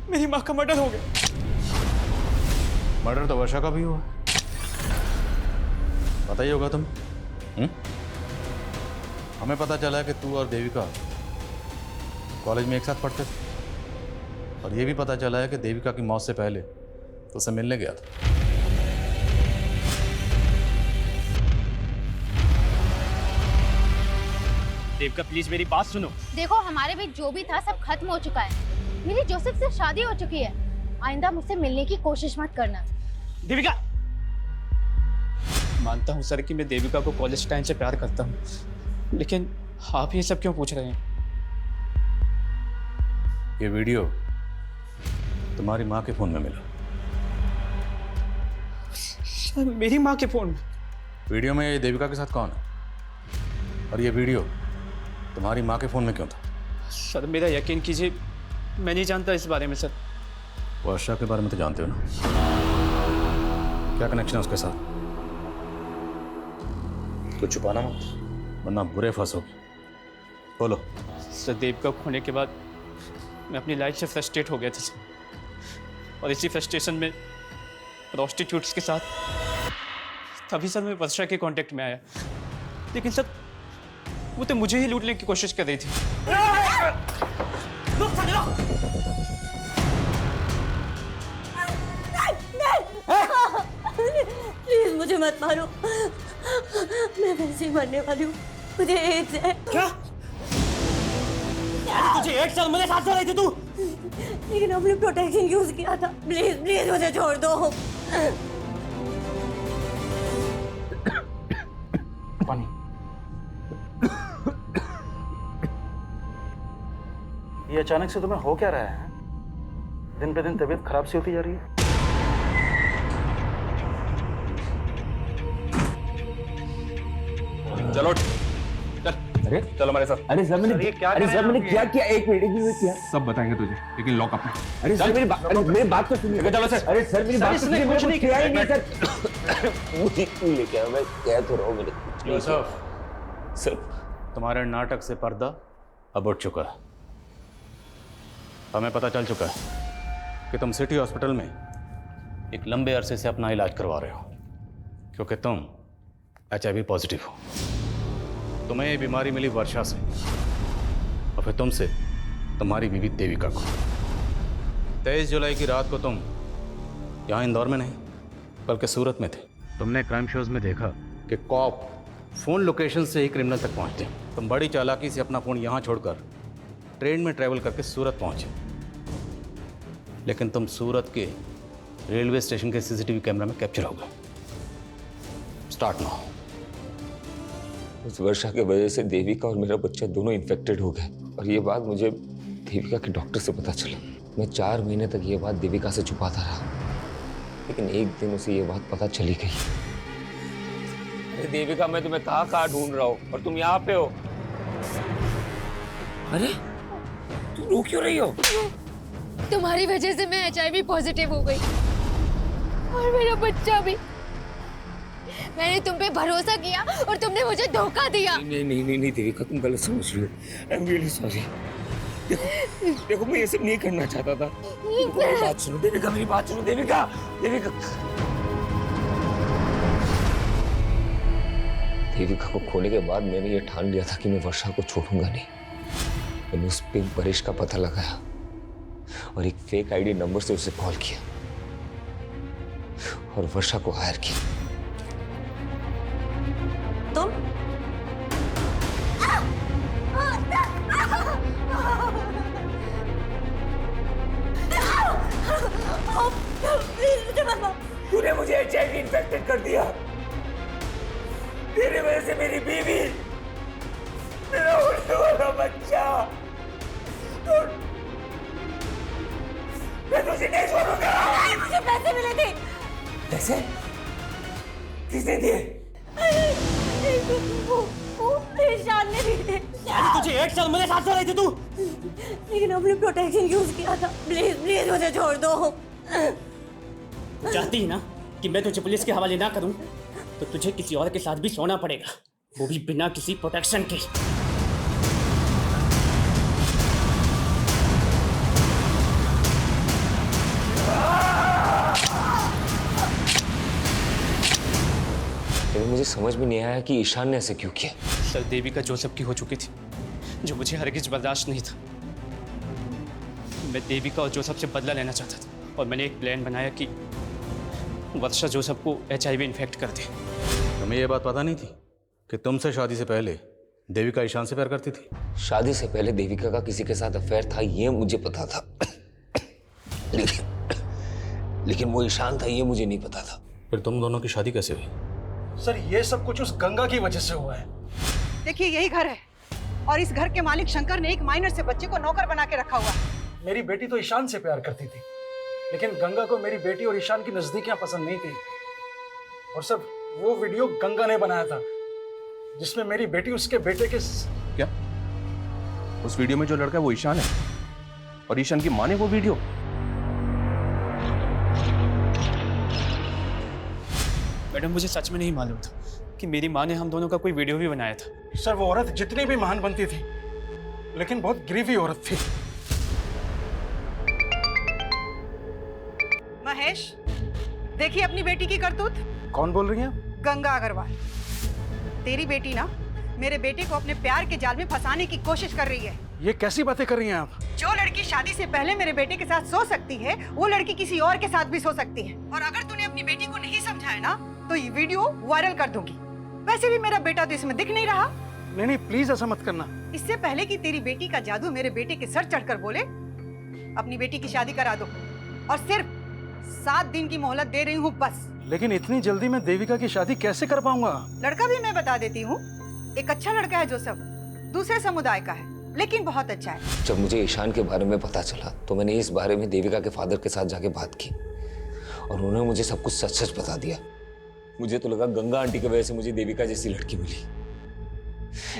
O: मेरी माँ का मर्डर हो गया?
H: मर्डर तो वर्षा का भी हुआ, पता ही होगा तुम। हमें पता चला है कि तू और देविका कॉलेज में एक साथ पढ़ते थे, और ये भी पता चला है कि देविका की मौत से पहले तो उसे मिलने गया था।
Q: देविका प्लीज मेरी बात सुनो।
B: देखो, हमारे बीच जो भी था सब खत्म हो चुका है। मेरी जोसेफ से शादी हो चुकी है। आइंदा मुझसे मिलने की कोशिश मत करना।
Q: देविका, मानता हूँ सर कि मैं देविका को कॉलेज टाइम से प्यार करता हूँ, लेकिन आप ये सब क्यों पूछ रहे हैं?
H: ये वीडियो तुम्हारी माँ के फोन में मिला।
Q: सर, मेरी माँ के फोन में?
H: वीडियो में ये देविका के साथ कौन है, और ये वीडियो तुम्हारी माँ के फोन में क्यों था?
Q: सर मेरा यकीन कीजिए, मैं नहीं जानता इस बारे में सर।
H: वर्षा के बारे में तो जानते हो ना, क्या कनेक्शन है उसके साथ? कुछ छुपाना मत, वरना बुरे फंसोगे। बोलो।
Q: सर, देविका खोने के बाद मैं अपनी लाइफ से फ्रस्ट्रेट हो गया था सर, और इसी फ्रस्ट्रेशन में प्रोस्टिट्यूट्स के साथ तभी सर मैं वर्षा के कांटेक्ट में आया, लेकिन सर वो तो मुझे ही लूटने की कोशिश कर रही थी।
J: प्लीज मुझे मत मारो, मैं वैसे ही मरने वाली हूँ। मुझे एड्स है।
K: क्या? तुझे 1 साल मेरे साथ रही थी तू?
J: लेकिन हमने प्रोटेक्शन यूज किया था। प्लीज प्लीज मुझे छोड़ दो।
G: पानी। ये अचानक से तुम्हें हो क्या रहा है? दिन पे दिन तबीयत खराब सी होती जा रही है।
I: चलो चल,
A: अरे
I: चलो हमारे साथ।
A: अरे सर मैंने क्या किया? एक मिनट किया।
I: सब बताएंगे तुझे, लेकिन लॉक अप है।
A: अरे सर मेरी बात तो सुनिए।
I: चलो सर।
A: अरे सर मेरी बात तो सुनिए,
G: कुछ नहीं
A: किया ही नहीं सर। मुझे क्यों लेके आया? मैं कह तो रहा हूँ मेरे।
H: सर, तुम्हारे नाटक से पर्दा अब उठ चुका है। हमें पता चल चुका है कि तुम सिटी हॉस्पिटल में एक लंबे अरसे से अपना इलाज करवा रहे हो, क्योंकि तुम HIV पॉजिटिव हो। तुम्हें ये बीमारी मिली वर्षा से, और फिर तुमसे तुम्हारी बीवी देविका को। 23 जुलाई की रात को तुम यहाँ इंदौर में नहीं बल्कि सूरत में थे। तुमने क्राइम शोज में देखा कि कॉप फोन लोकेशन से ही क्रिमिनल तक पहुँचते हैं। तुम बड़ी चालाकी से अपना फोन यहाँ छोड़कर ट्रेन में ट्रैवल करके सूरत पहुँचे, लेकिन तुम सूरत के रेलवे स्टेशन के CCTV कैमरा में कैप्चर हो गए। Start now.
A: उस वर्षा की वजह से देविका और मेरा बच्चा दोनों इन्फेक्टेड हो गए, और ये बात मुझे देविका के डॉक्टर से पता चला। मैं 4 महीने तक ये बात देविका से छुपाता रहा, लेकिन एक दिन उसे ये बात पता चली गई। अरे देविका, मैं तुम्हें कहाँ ढूंढ रहा हूँ और तुम यहाँ पे हो। अरे तुम रो क्यों रही हो?
B: तुम्हारी वजह से मैं HIV पॉजिटिव हो गई, और मेरा बच्चा भी। मैंने तुम पे भरोसा किया और तुमने मुझे धोखा दिया।
A: नहीं देविका, तुम गलत समझ रही हो। I am really sorry. देखो मैं ये सब नहीं करना चाहता था। मेरी बात सुनो देविका, मेरी बात सुनो देविका। देविका को खोने के बाद मैंने ये ठान लिया था कि मैं वर्षा को छोड़ूंगा नहीं। मैंने उस पिंक परेश का पता लगाया और एक फेक ID नंबर से उसे कॉल किया और वर्षा को हायर किया।
J: तुम?
A: तूने मुझे HIV इन्फेक्टेड कर दिया। तेरे वजह से मेरी बीवी
K: मेरा होने वाला बच्चा। मैं तुझे नहीं छोड़ूंगा।
M: मुझे पैसे मिले थे।
K: पैसे? किसने दिए?
M: वो ईशान ने दिए थे।
K: तुझे 1 साल मेरे साथ रही थी तू।
M: लेकिन अपने प्रोटेक्शन यूज किया था। प्लीज प्लीज मुझे छोड़ दो।
R: चाहती है ना कि मैं तुझे पुलिस के हवाले ना करूं, तो तुझे किसी और के साथ भी सोना पड़ेगा, वो भी बिना किसी प्रोटेक्शन के।
A: लेकिन मुझे समझ में नहीं आया कि ईशान ने ऐसे क्यों किया।
Q: सर, देविका जोसेफ की हो चुकी थी, जो मुझे हरगिज बर्दाश्त नहीं था। मैं देविका और जोसेफ से बदला लेना चाहता था और मैंने एक प्लान बनाया कि वर्षा जोसेफ को HIV इन्फेक्ट कर दे।
H: तुम्हें ये बात पता नहीं थी कि तुमसे शादी से पहले देविका ईशान से प्यार करती थी?
A: शादी से पहले देविका का किसी के साथ अफेयर था, ये मुझे पता था। लेकिन वो ईशान था, ये मुझे नहीं पता था।
H: फिर तुम दोनों की शादी कैसे हुई?
G: सर, ये सब कुछ उस गंगा की वजह से हुआ है।
C: देखिए यही घर है और इस घर के मालिक शंकर ने एक माइनर से बच्चे को नौकर बना के रखा हुआ है।
G: मेरी बेटी तो ईशान से प्यार करती थी, लेकिन गंगा को मेरी बेटी और ईशान की नजदीकियां पसंद नहीं थी। और सर, वो वीडियो गंगा ने बनाया था जिसमें मेरी बेटी उसके बेटे के
I: क्या? उस वीडियो में जो लड़का है वो ईशान है और ईशान की माँ ने वो वीडियो?
Q: मैडम, मुझे सच में नहीं मालूम था कि मेरी माँ ने हम दोनों का कोई वीडियो भी बनाया था।
G: सर, वो औरत जितनी भी महान बनती थी, लेकिन बहुत गिरी औरत थी।
C: महेश, देखिए अपनी बेटी की करतूत।
G: कौन बोल रही हैं?
C: गंगा अग्रवाल। तेरी बेटी ना मेरे बेटे को अपने प्यार के जाल में फंसाने की कोशिश कर रही है।
G: ये कैसी बातें कर रही हैं आप?
C: जो लड़की शादी से पहले मेरे बेटे के साथ सो सकती है, वो लड़की किसी और के साथ भी सो सकती है। और अगर तूने अपनी बेटी को नहीं समझाया ना, तो ये वीडियो वायरल कर दूंगी। वैसे भी मेरा बेटा तो इसमें दिख नहीं रहा।
G: नहीं, प्लीज ऐसा मत करना।
C: इससे पहले कि तेरी बेटी का जादू मेरे बेटे के सर चढ़कर बोले, अपनी बेटी की शादी करा दो। और सिर्फ 7 दिन की मोहलत दे रही हूँ बस।
G: लेकिन इतनी जल्दी मैं देविका की शादी कैसे कर पाऊंगा?
C: लड़का भी मैं बता देती हूँ। एक अच्छा लड़का है जोसेफ, दूसरे समुदाय का है, लेकिन बहुत अच्छा है।
A: जब मुझे ईशान के बारे में पता चला तो मैंने इस बारे में देविका के फादर के साथ जाके बात की और उन्होंने मुझे सब कुछ सच सच बता दिया। मुझे तो लगा गंगा आंटी की वजह से मुझे देविका जैसी लड़की मिली,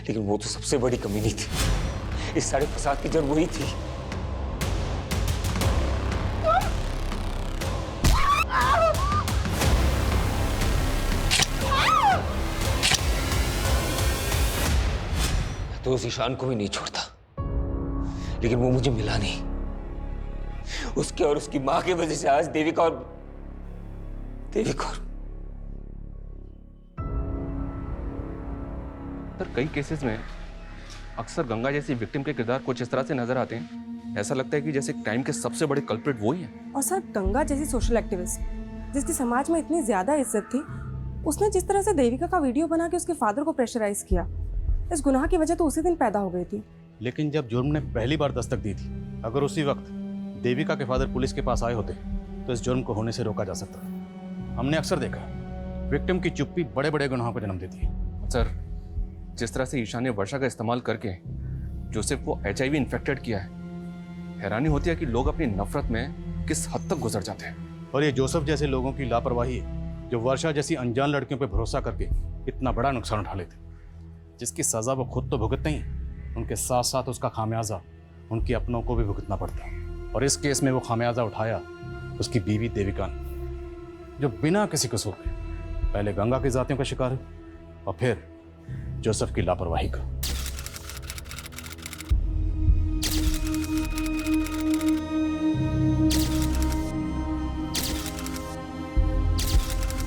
A: लेकिन वो तो सबसे बड़ी कमी नहीं थी। इस सारे फसाद की जड़ वही थी। तो उस ईशान को भी नहीं छोड़ता, लेकिन वो मुझे मिला नहीं। उसके और उसकी मां की वजह से आज देविका और
I: सर, कई केसेस में अक्सर गंगा जैसी विक्टिम के किरदार कुछ इस तरह से नजर आते हैं, ऐसा लगता है कि जैसे क्राइम के सबसे बड़े कल्प्रिट वो ही है।
L: और सर, गंगा जैसी सोशल एक्टिविस्ट जिसकी समाज में इतनी ज्यादा इज्जत थी, उसने जिस तरह से देविका का वीडियो बना के उसके फादर को प्रेशराइज किया, इस गुनाह की वजह तो उसी दिन पैदा हो गई थी।
H: लेकिन जब जुर्म ने पहली बार दस्तक दी थी, अगर उसी वक्त देविका के फादर पुलिस के पास आए होते तो इस जुर्म को होने से रोका जा सकता। हमने अक्सर देखा विक्टिम की चुप्पी बड़े बड़े गुनाहों को जन्म देती है।
I: सर, जिस तरह से ईशान ने वर्षा का इस्तेमाल करके जोसेफ को HIV इन्फेक्टेड किया है, हैरानी होती है कि लोग अपनी नफरत में किस हद तक गुजर जाते हैं।
H: और ये जोसेफ जैसे लोगों की लापरवाही है जो वर्षा जैसी अनजान लड़कियों पर भरोसा करके इतना बड़ा नुकसान उठा लेते, जिसकी सजा वो खुद तो भुगतते ही, उनके साथ साथ उसका खामियाजा उनके अपनों को भी भुगतना पड़ता है। और इस केस में वो खामियाजा उठाया उसकी बीवी देविका ने, जो बिना किसी कसूर के पहले गंगा की जातियों का शिकार है और फिर जोसेफ की लापरवाही का।